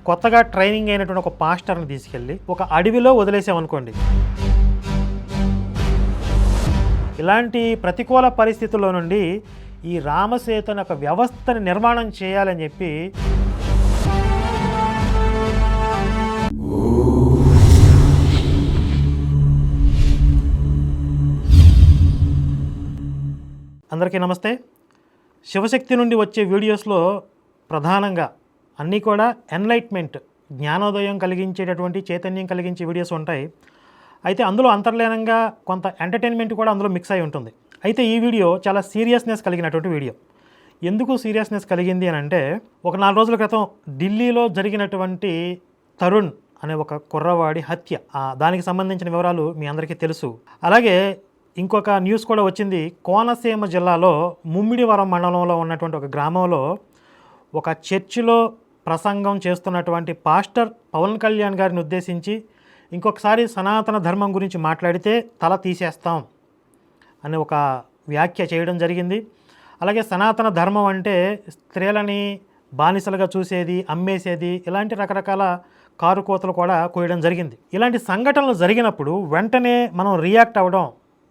కొత్తగా ట్రైనింగ్ అయినటువంటి ఒక పాస్టర్ని తీసుకెళ్ళి ఒక అడవిలో వదిలేసామనుకోండి, ఇలాంటి ప్రతికూల పరిస్థితుల్లో నుండి ఈ రామసేతు అనే ఒక వ్యవస్థని నిర్మాణం చేయాలని చెప్పి అందరికీ నమస్తే. శివశక్తి నుండి వచ్చే వీడియోస్లో ప్రధానంగా అన్నీ కూడా ఎన్లైట్మెంట్, జ్ఞానోదయం కలిగించేటటువంటి, చైతన్యం కలిగించే వీడియోస్ ఉంటాయి. అయితే అందులో అంతర్లీనంగా కొంత ఎంటర్టైన్మెంట్ కూడా అందులో మిక్స్ అయి ఉంటుంది. అయితే ఈ వీడియో చాలా సీరియస్నెస్ కలిగినటువంటి వీడియో. ఎందుకు సీరియస్నెస్ కలిగింది అని అంటే, ఒక 4 రోజుల క్రితం ఢిల్లీలో జరిగినటువంటి తరుణ్ అనే ఒక కుర్రవాడి హత్య, దానికి సంబంధించిన వివరాలు మీ అందరికీ తెలుసు. అలాగే ఇంకొక న్యూస్ కూడా వచ్చింది. కోనసీమ జిల్లాలో ముమ్మిడివరం మండలంలో ఉన్నటువంటి ఒక గ్రామంలో ఒక చర్చిలో ప్రసంగం చేస్తున్నటువంటి పాస్టర్ పవన్ కళ్యాణ్ గారిని ఉద్దేశించి ఇంకొకసారి సనాతన ధర్మం గురించి మాట్లాడితే తల తీసేస్తాం అనే ఒక వ్యాఖ్య చేయడం జరిగింది. అలాగే సనాతన ధర్మం అంటే స్త్రీలని బానిసలుగా చూసేది, అమ్మేసేది, ఇలాంటి రకరకాల కారుకోతలు కూడా కోయడం జరిగింది. ఇలాంటి సంఘటనలు జరిగినప్పుడు వెంటనే మనం రియాక్ట్ అవ్వడం,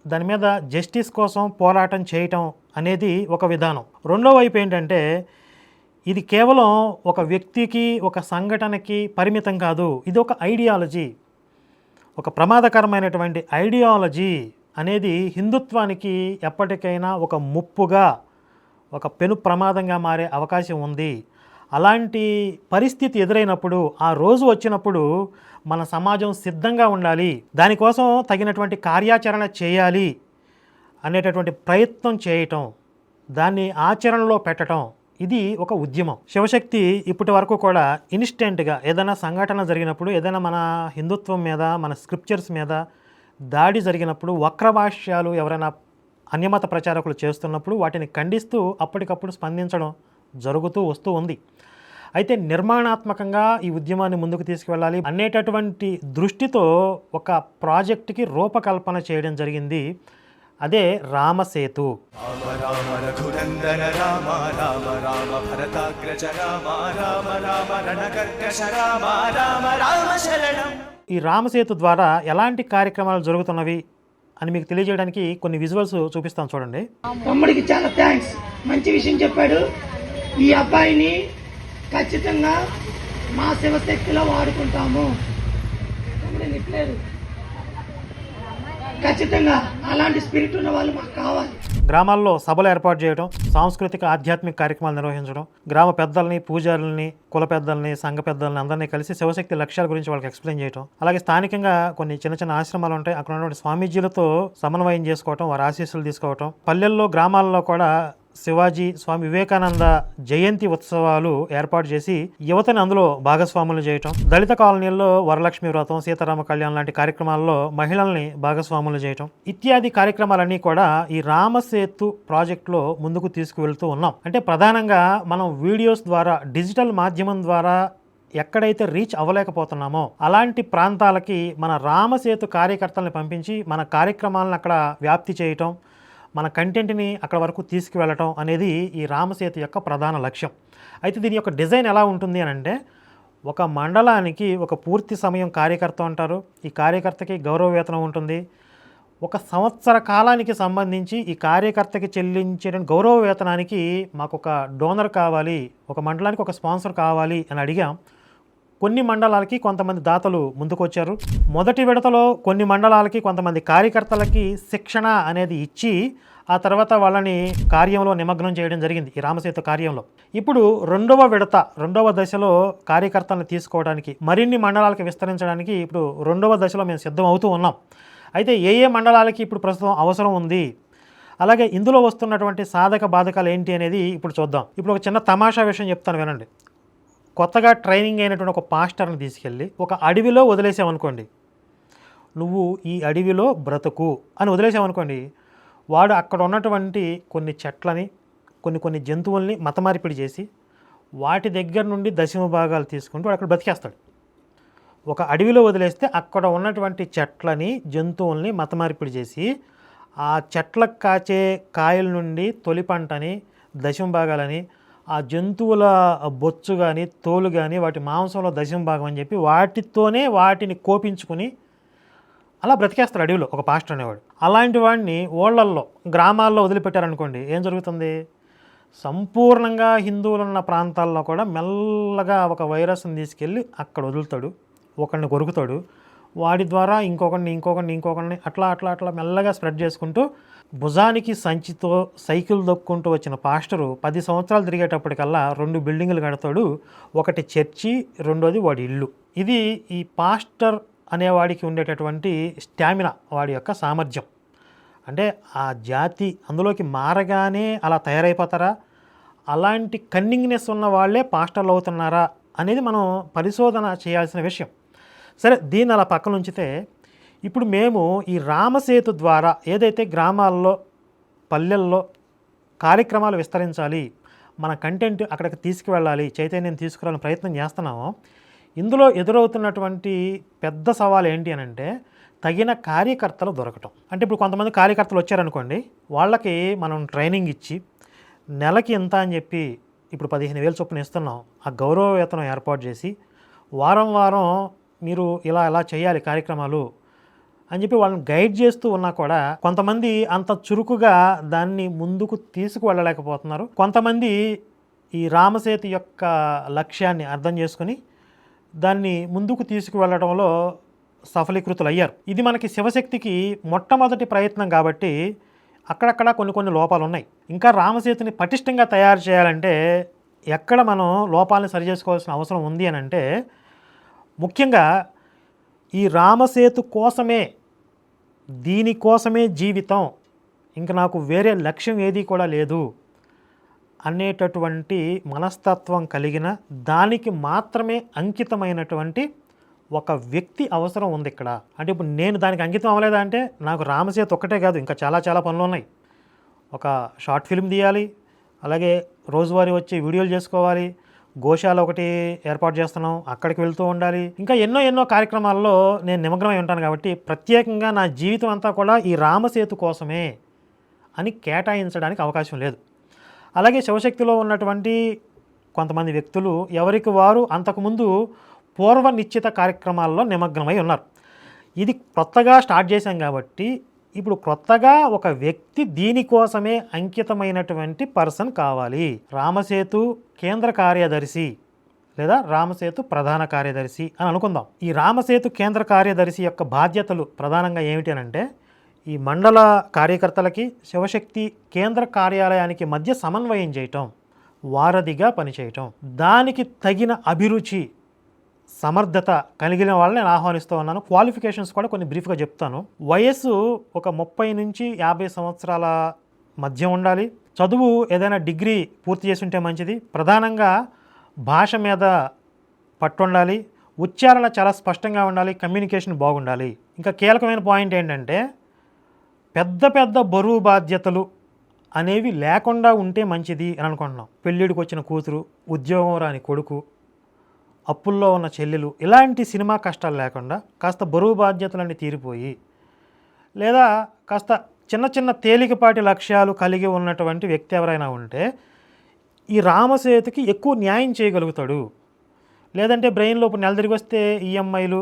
దాని మీద జస్టిస్ కోసం పోరాటం చేయటం అనేది ఒక విధానం. రెండో వైపు ఏంటంటే, ఇది కేవలం ఒక వ్యక్తికి, ఒక సంఘటనకి పరిమితం కాదు. ఇది ఒక ఐడియాలజీ, ఒక ప్రమాదకరమైనటువంటి ఐడియాలజీ అనేది హిందుత్వానికి ఎప్పటికైనా ఒక ముప్పుగా, ఒక పెను ప్రమాదంగా మారే అవకాశం ఉంది. అలాంటి పరిస్థితి ఎదురైనప్పుడు, ఆ రోజు వచ్చినప్పుడు మన సమాజం సిద్ధంగా ఉండాలి, దానికోసం తగినటువంటి కార్యాచరణ చేయాలి అనేటటువంటి ప్రయత్నం చేయటం, దాన్ని ఆచరణలో పెట్టడం, ఇది ఒక ఉద్యమం. శివశక్తి ఇప్పటి వరకు కూడా ఇన్స్టెంట్గా ఏదైనా సంఘటన జరిగినప్పుడు, ఏదైనా మన హిందుత్వం మీద, మన స్క్రిప్చర్స్ మీద దాడి జరిగినప్పుడు, వక్రభాష్యాలు ఎవరైనా అన్యమత ప్రచారకులు చేస్తున్నప్పుడు వాటిని ఖండిస్తూ అప్పటికప్పుడు స్పందించడం జరుగుతూ వస్తూ ఉంది. అయితే నిర్మాణాత్మకంగా ఈ ఉద్యమాన్ని ముందుకు తీసుకువెళ్ళాలి అనేటటువంటి దృష్టితో ఒక ప్రాజెక్టుకి రూపకల్పన చేయడం జరిగింది. అదే రామసేతు. ఈ రామసేతు ద్వారా ఎలాంటి కార్యక్రమాలు జరుగుతున్నవి అని మీకు తెలియజేయడానికి కొన్ని విజువల్స్ చూపిస్తాను, చూడండి. తమ్ముడికి చాలా థ్యాంక్స్, మంచి విషయం చెప్పాడు. ఈ అబ్బాయిని ఖచ్చితంగా మా శివశక్తిలో వాడుకుంటాము. తమ్ముడు నిట్లేరు, ఖచ్చితంగా అలాంటి స్పిరిట్ ఉన్న వాళ్ళు మాకు కావాలి. గ్రామాల్లో సభలు ఏర్పాటు చేయడం, సాంస్కృతిక ఆధ్యాత్మిక కార్యక్రమాలు నిర్వహించడం, గ్రామ పెద్దల్ని, పూజారుల్ని, కుల పెద్దల్ని, సంఘ పెద్దల్ని అందరినీ కలిసి శివశక్తి లక్ష్యాల గురించి వాళ్ళకి ఎక్స్ప్లెయిన్ చేయడం. అలాగే స్థానికంగా కొన్ని చిన్న చిన్న ఆశ్రమాలు ఉంటాయి, అక్కడ ఉన్నటువంటి స్వామీజీలతో సమన్వయం చేసుకోవటం, వారి ఆశీస్సులు తీసుకోవటం. పల్లెల్లో, గ్రామాల్లో కూడా శివాజీ, స్వామి వివేకానంద జయంతి ఉత్సవాలు ఏర్పాటు చేసి యువతని అందులో భాగస్వాములు చేయటం. దళిత కాలనీల్లో వరలక్ష్మి వ్రతం, సీతారామ కళ్యాణం లాంటి కార్యక్రమాల్లో మహిళల్ని భాగస్వాములు చేయటం ఇత్యాది కార్యక్రమాలన్నీ కూడా ఈ రామసేతు ప్రాజెక్టులో ముందుకు తీసుకువెళ్తూ ఉన్నాం. అంటే ప్రధానంగా మనం వీడియోస్ ద్వారా, డిజిటల్ మాధ్యమం ద్వారా ఎక్కడైతే రీచ్ అవ్వలేకపోతున్నామో అలాంటి ప్రాంతాలకి మన రామసేతు కార్యకర్తల్ని పంపించి మన కార్యక్రమాలను అక్కడ వ్యాప్తి చేయటం, మన కంటెంట్ని అక్కడ వరకు తీసుకువెళ్ళటం అనేది ఈ రామసేతు యొక్క ప్రధాన లక్ష్యం. అయితే దీని యొక్క డిజైన్ ఎలా ఉంటుంది అని అంటే, ఒక మండలానికి ఒక పూర్తి సమయం కార్యకర్త ఉంటారు. ఈ కార్యకర్తకి గౌరవ వేతనం ఉంటుంది. 1 సంవత్సర కాలానికి సంబంధించి ఈ కార్యకర్తకి చెల్లించే గౌరవ వేతనానికి మాకు ఒక డోనర్ కావాలి, ఒక మండలానికి ఒక స్పాన్సర్ కావాలి అని అడిగాం. కొన్ని మండలాలకి కొంతమంది దాతలు ముందుకొచ్చారు. మొదటి విడతలో కొన్ని మండలాలకి కొంతమంది కార్యకర్తలకి శిక్షణ అనేది ఇచ్చి ఆ తర్వాత వాళ్ళని కార్యంలో నిమగ్నం చేయడం జరిగింది, ఈ రామసేతు కార్యంలో. ఇప్పుడు రెండవ దశలో కార్యకర్తలను తీసుకోవడానికి, మరిన్ని మండలాలకి విస్తరించడానికి ఇప్పుడు 2వ దశలో మేము సిద్ధం అవుతూ ఉన్నాం. అయితే ఏ మండలాలకి ఇప్పుడు ప్రస్తుతం అవసరం ఉంది, అలాగే ఇందులో వస్తున్నటువంటి సాధక బాధకాలు ఏంటి అనేది ఇప్పుడు చూద్దాం. ఇప్పుడు ఒక చిన్న తమాషా విషయం చెప్తాను, వినండి. కొత్తగా ట్రైనింగ్ అయినటువంటి ఒక పాస్టర్ని తీసుకెళ్ళి ఒక అడవిలో వదిలేసామనుకోండి, నువ్వు ఈ అడవిలో బ్రతుకు అని వదిలేసామనుకోండి, వాడు అక్కడ ఉన్నటువంటి కొన్ని చెట్లని, కొన్ని జంతువుల్ని మతమార్పిడి చేసి వాటి దగ్గర నుండి దశమ భాగాలు తీసుకుంటూ వాడు అక్కడ బతికేస్తాడు. ఒక అడవిలో వదిలేస్తే అక్కడ ఉన్నటువంటి చెట్లని, జంతువుల్ని మతమార్పిడి చేసి ఆ చెట్లకు కాచే కాయల నుండి తొలి పంటని, దశమ భాగాలని, ఆ జంతువుల బొచ్చు కానీ తోలు కానీ వాటి మాంసంలో దశమ భాగం అని చెప్పి వాటితోనే వాటిని కోపించుకుని అలా బ్రతికేస్తాడు అడవిలో ఒక పాస్టర్ అనేవాడు. అలాంటి వాడిని ఊళ్ళల్లో గ్రామాల్లో వదిలిపెట్టారనుకోండి, ఏం జరుగుతుంది? సంపూర్ణంగా హిందువులు ఉన్న ప్రాంతాల్లో కూడా మెల్లగా ఒక వైరస్ని తీసుకెళ్ళి అక్కడ వదులుతాడు, ఒకరిని కొరుకుతాడు, వాడి ద్వారా ఇంకొకరిని అట్లా మెల్లగా స్ప్రెడ్ చేసుకుంటూ భుజానికి సంచితో సైకిల్ దొక్కుంటూ వచ్చిన పాస్టరు 10 సంవత్సరాలు తిరిగేటప్పటికల్లా 2 బిల్డింగులు కడతాడు. ఒకటి చర్చి, రెండోది వాడి ఇల్లు. ఇది ఈ పాస్టర్ అనేవాడికి ఉండేటటువంటి స్టామినా, వాడి యొక్క సామర్థ్యం. అంటే ఆ జాతి అందులోకి మారగానే అలా తయారైపోతారా, అలాంటి కన్నింగ్నెస్ ఉన్న వాళ్ళే పాస్టర్లు అవుతున్నారా అనేది మనం పరిశోధన చేయాల్సిన విషయం. సరే, దీన్ని అలా పక్కన ఉంచితే ఇప్పుడు మేము ఈ రామసేతు ద్వారా ఏదైతే గ్రామాల్లో పల్లెల్లో కార్యక్రమాలు విస్తరించాలి, మన కంటెంట్ అక్కడికి తీసుకువెళ్ళాలి, చైతన్యం తీసుకురావాలని ప్రయత్నం చేస్తున్నామో, ఇందులో ఎదురవుతున్నటువంటి పెద్ద సవాల్ ఏంటి అని అంటే తగిన కార్యకర్తలు దొరకటం. అంటే ఇప్పుడు కొంతమంది కార్యకర్తలు వచ్చారనుకోండి, వాళ్ళకి మనం ట్రైనింగ్ ఇచ్చి నెలకి ఎంత అని చెప్పి ఇప్పుడు 15,000 చొప్పున ఇస్తున్నాం. ఆ గౌరవ వేతనం ఏర్పాటు చేసి వారం మీరు ఇలా చేయాలి కార్యక్రమాలు అని చెప్పి వాళ్ళని గైడ్ చేస్తూ ఉన్నా కూడా కొంతమంది అంత చురుకుగా దాన్ని ముందుకు తీసుకువెళ్ళలేకపోతున్నారు. కొంతమంది ఈ రామసేతు యొక్క లక్ష్యాన్ని అర్థం చేసుకుని దాన్ని ముందుకు తీసుకువెళ్ళడంలో సఫలీకృతులు అయ్యారు. ఇది మనకి శివశక్తికి మొట్టమొదటి ప్రయత్నం కాబట్టి అక్కడక్కడ కొన్ని లోపాలు ఉన్నాయి. ఇంకా రామసేతుని పటిష్టంగా తయారు చేయాలంటే ఎక్కడ మనం లోపాలను సరి చేసుకోవాల్సిన అవసరం ఉంది అని అంటే, ముఖ్యంగా ఈ రామసేతు కోసమే, దీనికోసమే జీవితం, ఇంక నాకు వేరే లక్ష్యం ఏది కూడా లేదు అనేటటువంటి మనస్తత్వం కలిగిన, దానికి మాత్రమే అంకితమైనటువంటి ఒక వ్యక్తి అవసరం ఉంది ఇక్కడ. అంటే ఇప్పుడు నేను దానికి అంకితం అవ్వలేదా అంటే, నాకు రామసేతు ఒక్కటే కాదు, ఇంకా చాలా పనులు ఉన్నాయి. ఒక షార్ట్ ఫిల్మ్ తీయాలి, అలాగే రోజువారీ వచ్చి వీడియోలు చేసుకోవాలి, గోశాల ఒకటి ఏర్పాటు చేస్తున్నాం, అక్కడికి వెళ్తూ ఉండాలి, ఇంకా ఎన్నో కార్యక్రమాల్లో నేను నిమగ్నమై ఉంటాను. కాబట్టి ప్రత్యేకంగా నా జీవితం అంతా కూడా ఈ రామసేతు కోసమే అని కేటాయించడానికి అవకాశం లేదు. అలాగే శివశక్తిలో ఉన్నటువంటి కొంతమంది వ్యక్తులు ఎవరికి వారు అంతకుముందు పూర్వ నిశ్చిత కార్యక్రమాల్లో నిమగ్నమై ఉన్నారు. ఇది కొత్తగా స్టార్ట్ చేశాం కాబట్టి ఇప్పుడు కొత్తగా ఒక వ్యక్తి దీనికోసమే అంకితమైనటువంటి పర్సన్ కావాలి. రామసేతు కేంద్ర కార్యదర్శి లేదా రామసేతు ప్రధాన కార్యదర్శి అని అనుకుందాం. ఈ రామసేతు కేంద్ర కార్యదర్శి యొక్క బాధ్యతలు ప్రధానంగా ఏమిటి అని అంటే, ఈ మండల కార్యకర్తలకి శివశక్తి కేంద్ర కార్యాలయానికి మధ్య సమన్వయం చేయటం, వారధిగా పనిచేయటం, దానికి తగిన అభిరుచి సమర్థత కలిగిన వాళ్ళని నేను ఆహ్వానిస్తూ ఉన్నాను. క్వాలిఫికేషన్స్ కూడా కొన్ని బ్రీఫ్గా చెప్తాను. వయస్సు ఒక 30 నుంచి 50 సంవత్సరాల మధ్య ఉండాలి. చదువు ఏదైనా డిగ్రీ పూర్తి చేసి ఉంటే మంచిది. ప్రధానంగా భాష మీద పట్టు ఉండాలి, ఉచ్చారణ చాలా స్పష్టంగా ఉండాలి, కమ్యూనికేషన్ బాగుండాలి. ఇంకా కీలకమైన పాయింట్ ఏంటంటే, పెద్ద బరువు బాధ్యతలు అనేవి లేకుండా ఉంటే మంచిది అని అనుకుంటున్నాం. పెళ్ళిడికి వచ్చిన కూతురు, ఉద్యోగం రాని కొడుకు, అప్పుల్లో ఉన్న చెల్లెలు, ఇలాంటి సినిమా కష్టాలు లేకుండా కాస్త బరువు బాధ్యతలన్నీ తీరిపోయి, లేదా కాస్త చిన్న తేలికపాటి లక్ష్యాలు కలిగి ఉన్నటువంటి వ్యక్తి ఎవరైనా ఉంటే ఈ రామసేతుకి ఎక్కువ న్యాయం చేయగలుగుతాడు. లేదంటే బ్రెయిన్లో ఇప్పుడు నెల తిరిగి వస్తే ఈఎంఐలు,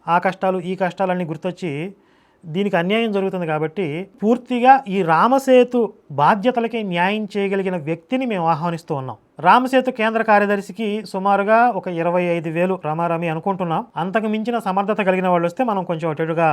ఆ కష్టాలు ఈ కష్టాలన్నీ గుర్తొచ్చి దీనికి అన్యాయం జరుగుతుంది. కాబట్టి పూర్తిగా ఈ రామసేతు బాధ్యతలకి న్యాయం చేయగలిగిన వ్యక్తిని మేము ఆహ్వానిస్తూ ఉన్నాం. రామసేతు కేంద్ర కార్యదర్శికి సుమారుగా ఒక 25,000 రామారామి అనుకుంటున్నాం. అంతకు మించిన సమర్థత కలిగిన వాళ్ళు వస్తే మనం కొంచెం అటుగా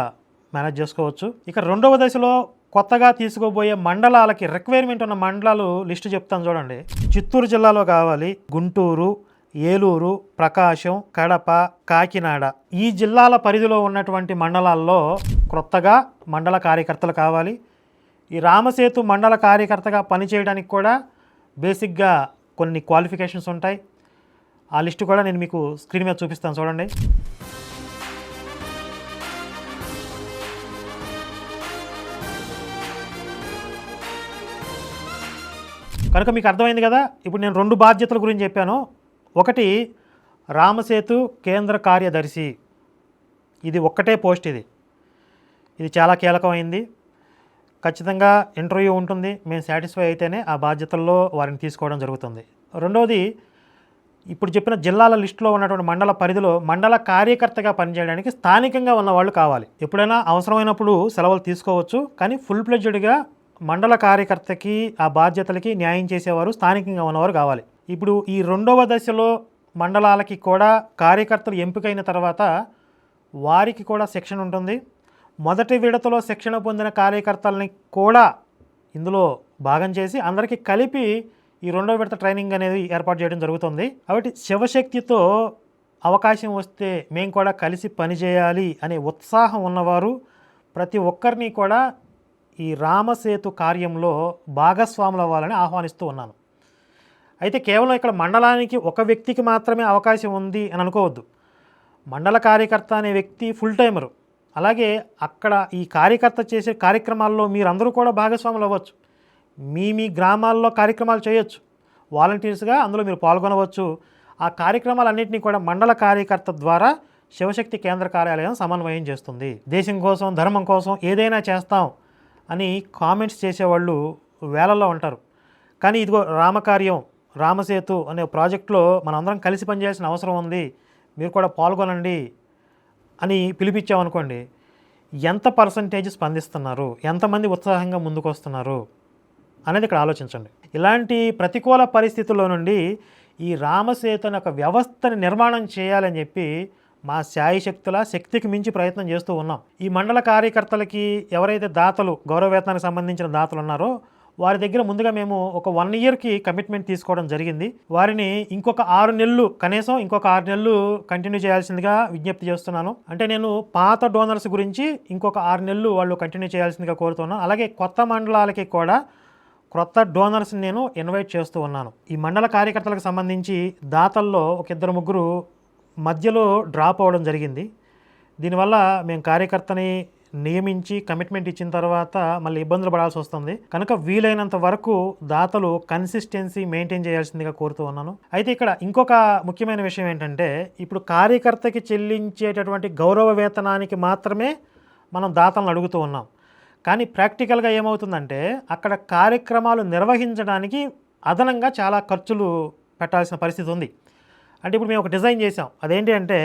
మేనేజ్ చేసుకోవచ్చు. ఇక రెండవ దశలో కొత్తగా తీసుకోబోయే మండలాలకి రిక్వైర్మెంట్ ఉన్న మండలాలు లిస్టు చెప్తాను చూడండి. చిత్తూరు జిల్లాలో కావాలి, గుంటూరు, ఏలూరు, ప్రకాశం, కడప, కాకినాడ, ఈ జిల్లాల పరిధిలో ఉన్నటువంటి మండలాల్లో క్రొత్తగా మండల కార్యకర్తలు కావాలి. ఈ రామసేతు మండల కార్యకర్తగా పనిచేయడానికి కూడా బేసిక్గా కొన్ని క్వాలిఫికేషన్స్ ఉంటాయి. ఆ లిస్టు కూడా నేను మీకు స్క్రీన్ మీద చూపిస్తాను చూడండి. కనుక మీకు అర్థమైంది కదా. ఇప్పుడు నేను 2 బాధ్యతల గురించి చెప్పాను. ఒకటి రామసేతు కేంద్ర కార్యదర్శి, ఇది ఒక్కటే పోస్ట్. ఇది చాలా కీలకమైంది. ఖచ్చితంగా ఇంటర్వ్యూ ఉంటుంది. మేము సాటిస్ఫై అయితేనే ఆ బాధ్యతల్లో వారిని తీసుకోవడం జరుగుతుంది. రెండవది, ఇప్పుడు చెప్పిన జిల్లాల లిస్టులో ఉన్నటువంటి మండల పరిధిలో మండల కార్యకర్తగా పనిచేయడానికి స్థానికంగా ఉన్నవాళ్ళు కావాలి. ఎప్పుడైనా అవసరమైనప్పుడు సెలవులు తీసుకోవచ్చు, కానీ ఫుల్ ప్లెడ్జ్డ్గా మండల కార్యకర్తకి ఆ బాధ్యతలకి న్యాయం చేసేవారు స్థానికంగా ఉన్నవారు కావాలి. ఇప్పుడు ఈ రెండవ దశలో మండలాలకి కూడా కార్యకర్తలు ఎంపికైన తర్వాత వారికి కూడా శిక్షణ ఉంటుంది. మొదటి విడతలో శిక్షణ పొందిన కార్యకర్తలని కూడా ఇందులో భాగం చేసి అందరికీ కలిపి ఈ రెండో విడత ట్రైనింగ్ అనేది ఏర్పాటు చేయడం జరుగుతుంది. కాబట్టి శివశక్తితో అవకాశం వస్తే మేము కూడా కలిసి పనిచేయాలి అనే ఉత్సాహం ఉన్నవారు ప్రతి ఒక్కరిని కూడా ఈ రామసేతు కార్యంలో భాగస్వాములు అవ్వాలని ఆహ్వానిస్తూ ఉన్నాను. అయితే కేవలం ఇక్కడ మండలానికి ఒక వ్యక్తికి మాత్రమే అవకాశం ఉంది అని అనుకోవద్దు. మండల కార్యకర్త అనే వ్యక్తి ఫుల్ టైమరు. అలాగే అక్కడ ఈ కార్యకర్త చేసే కార్యక్రమాల్లో మీరందరూ కూడా భాగస్వాములు అవ్వచ్చు. మీ గ్రామాల్లో కార్యక్రమాలు చేయొచ్చు. వాలంటీర్స్గా అందులో మీరు పాల్గొనవచ్చు. ఆ కార్యక్రమాలన్నింటినీ కూడా మండల కార్యకర్త ద్వారా శివశక్తి కేంద్ర కార్యాలయం సమన్వయం చేస్తుంది. దేశం కోసం, ధర్మం కోసం ఏదైనా చేస్తాం అని కామెంట్స్ చేసేవాళ్ళు వేలల్లో ఉంటారు. కానీ ఇదిగో రామకార్యం, రామసేతు అనే ప్రాజెక్టులో మనందరం కలిసి పనిచేయాల్సిన అవసరం ఉంది, మీరు కూడా పాల్గొనండి అని పిలిపించామనుకోండి, ఎంత పర్సంటేజ్ స్పందిస్తున్నారు, ఎంతమంది ఉత్సాహంగా ముందుకు వస్తున్నారు అనేది ఇక్కడ ఆలోచించండి. ఇలాంటి ప్రతికూల పరిస్థితుల్లో నుండి ఈ రామసేతు అనే ఒక వ్యవస్థని నిర్మాణం చేయాలని చెప్పి మా శాయశక్తుల శక్తికి మించి ప్రయత్నం చేస్తూ ఉన్నాం. ఈ మండల కార్యకర్తలకి ఎవరైతే దాతలు, గౌరవ వేతనానికి సంబంధించిన దాతలు ఉన్నారో వారి దగ్గర ముందుగా మేము ఒక 1 ఇయర్కి కమిట్మెంట్ తీసుకోవడం జరిగింది. వారిని ఇంకొక 6 నెలలు, కనీసం ఇంకొక 6 నెలలు కంటిన్యూ చేయాల్సిందిగా విజ్ఞప్తి చేస్తున్నాను. అంటే నేను పాత డోనర్స్ గురించి ఇంకొక 6 నెలలు వాళ్ళు కంటిన్యూ చేయాల్సిందిగా కోరుతున్నాను. అలాగే కొత్త మండలాలకి కూడా కొత్త డోనర్స్ని నేను ఇన్వైట్ చేస్తూ ఉన్నాను. ఈ మండల కార్యకర్తలకు సంబంధించి దాతల్లో ఒక 2-3 మధ్యలో డ్రాప్ అవ్వడం జరిగింది. దీనివల్ల మేము కార్యకర్తని నియమించి కమిట్మెంట్ ఇచ్చిన తర్వాత మళ్ళీ ఇబ్బందులు పడాల్సి వస్తుంది. కనుక వీలైనంత వరకు దాతలు కన్సిస్టెన్సీ మెయింటైన్ చేయాల్సిందిగా కోరుతూ ఉన్నాను. అయితే ఇక్కడ ఇంకొక ముఖ్యమైన విషయం ఏంటంటే, ఇప్పుడు కార్యకర్తకి చెల్లించేటటువంటి గౌరవ వేతనానికి మాత్రమే మనం దాతలను అడుగుతూ ఉన్నాం. కానీ ప్రాక్టికల్గా ఏమవుతుందంటే అక్కడ కార్యక్రమాలు నిర్వహించడానికి అదనంగా చాలా ఖర్చులు పెట్టాల్సిన పరిస్థితి ఉంది. అంటే ఇప్పుడు మేము ఒక డిజైన్ చేసాం. అదేంటి అంటే,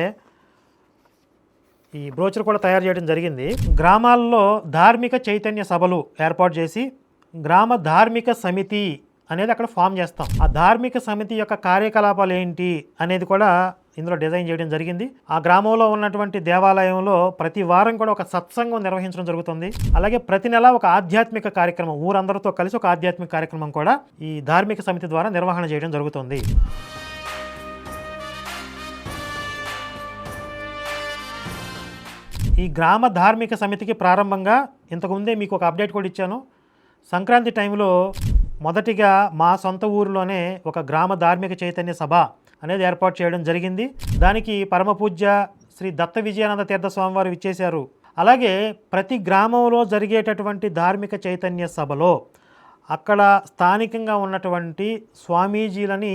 ఈ బ్రోచర్ కూడా తయారు చేయడం జరిగింది. గ్రామాల్లో ధార్మిక చైతన్య సభలు ఏర్పాటు చేసి గ్రామ ధార్మిక సమితి అనేది అక్కడ ఫామ్ చేస్తాం. ఆ ధార్మిక సమితి యొక్క కార్యకలాపాలు ఏంటి అనేది కూడా ఇందులో డిజైన్ చేయడం జరిగింది. ఆ గ్రామంలో ఉన్నటువంటి దేవాలయంలో ప్రతి వారం కూడా ఒక సత్సంగం నిర్వహించడం జరుగుతుంది. అలాగే ప్రతి నెల ఒక ఆధ్యాత్మిక కార్యక్రమం, ఊరందరితో కలిసి ఒక ఆధ్యాత్మిక కార్యక్రమం కూడా ఈ ధార్మిక సమితి ద్వారా నిర్వహణ చేయడం జరుగుతుంది. ఈ గ్రామ ధార్మిక సమితికి ప్రారంభంగా ఇంతకుముందే మీకు ఒక అప్డేట్ కూడా ఇచ్చాను. సంక్రాంతి టైంలో మొదటిగా మా సొంత ఊరిలోనే ఒక గ్రామ ధార్మిక చైతన్య సభ అనేది ఏర్పాటు చేయడం జరిగింది. దానికి పరమపూజ్య శ్రీ దత్త విజయానంద తీర్థ స్వామివారు ఇచ్చేశారు. అలాగే ప్రతి గ్రామంలో జరిగేటటువంటి ధార్మిక చైతన్య సభలో అక్కడ స్థానికంగా ఉన్నటువంటి స్వామీజీలని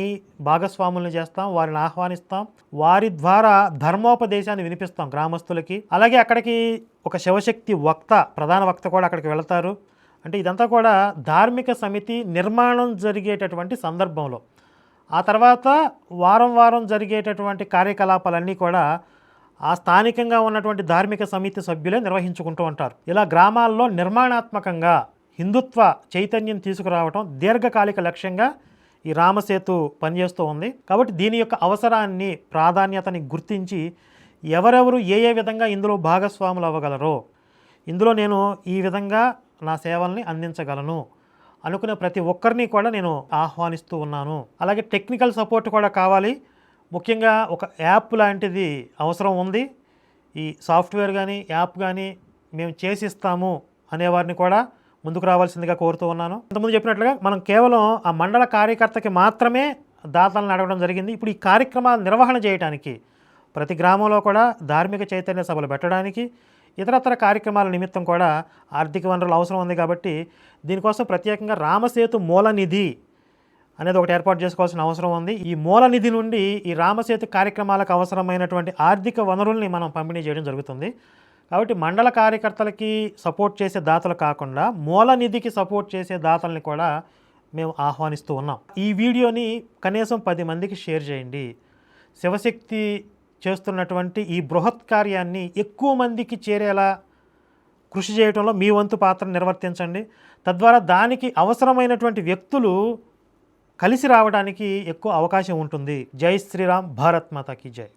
భాగస్వాములను చేస్తాం, వారిని ఆహ్వానిస్తాం, వారి ద్వారా ధర్మోపదేశాన్ని వినిపిస్తాం గ్రామస్తులకి. అలాగే అక్కడికి ఒక శివశక్తి వక్త, ప్రధాన వక్త కూడా అక్కడికి వెళతారు. అంటే ఇదంతా కూడా ధార్మిక సమితి నిర్మాణం జరిగేటటువంటి సందర్భంలో. ఆ తర్వాత వారం వారం జరిగేటటువంటి కార్యకలాపాలన్నీ కూడా ఆ స్థానికంగా ఉన్నటువంటి ధార్మిక సమితి సభ్యులే నిర్వహించుకుంటూ ఉంటారు. ఇలా గ్రామాల్లో నిర్మాణాత్మకంగా హిందుత్వ చైతన్యం తీసుకురావటం దీర్ఘకాలిక లక్ష్యంగా ఈ రామసేతు పనిచేస్తూ ఉంది. కాబట్టి దీని యొక్క అవసరాన్ని, ప్రాధాన్యతని గుర్తించి ఎవరెవరు ఏ విధంగా ఇందులో భాగస్వాములు అవ్వగలరో, ఇందులో నేను ఈ విధంగా నా సేవల్ని అందించగలను అనుకునే ప్రతి ఒక్కరిని కూడా నేను ఆహ్వానిస్తూ ఉన్నాను. అలాగే టెక్నికల్ సపోర్ట్ కూడా కావాలి. ముఖ్యంగా ఒక యాప్ లాంటిది అవసరం ఉంది. ఈ సాఫ్ట్వేర్ కానీ యాప్ కానీ మేము చేసిస్తాము అనేవారిని కూడా ముందుకు రావాల్సిందిగా కోరుతూ ఉన్నాను. ఇంతకుముందు చెప్పినట్లుగా మనం కేవలం ఆ మండల కార్యకర్తకి మాత్రమే దాతలను అడగడం జరిగింది. ఇప్పుడు ఈ కార్యక్రమాల నిర్వహణ చేయడానికి ప్రతి గ్రామంలో కూడా ధార్మిక చైతన్య సభలు పెట్టడానికి, ఇతరత్ర కార్యక్రమాల నిమిత్తం కూడా ఆర్థిక వనరులు అవసరం ఉంది. కాబట్టి దీనికోసం ప్రత్యేకంగా రామసేతు మూల నిధి అనేది ఒకటి ఏర్పాటు చేసుకోవాల్సిన అవసరం ఉంది. ఈ మూల నిధి నుండి ఈ రామసేతు కార్యక్రమాలకు అవసరమైనటువంటి ఆర్థిక వనరుల్ని మనం పంపిణీ చేయడం జరుగుతుంది. కాబట్టి మండల కార్యకర్తలకి సపోర్ట్ చేసే దాతలు కాకుండా మూల నిధికి సపోర్ట్ చేసే దాతల్ని కూడా మేము ఆహ్వానిస్తూ ఉన్నాం. ఈ వీడియోని కనీసం 10 మందికి షేర్ చేయండి. శివశక్తి చేస్తున్నటువంటి ఈ బృహత్ కార్యాన్ని ఎక్కువ మందికి చేరేలా కృషి చేయడంలో మీ వంతు పాత్ర నిర్వర్తించండి. తద్వారా దానికి అవసరమైనటువంటి వ్యక్తులు కలిసి రావడానికి ఎక్కువ అవకాశం ఉంటుంది. జై శ్రీరామ్, భారత్ మాతా కీ జై.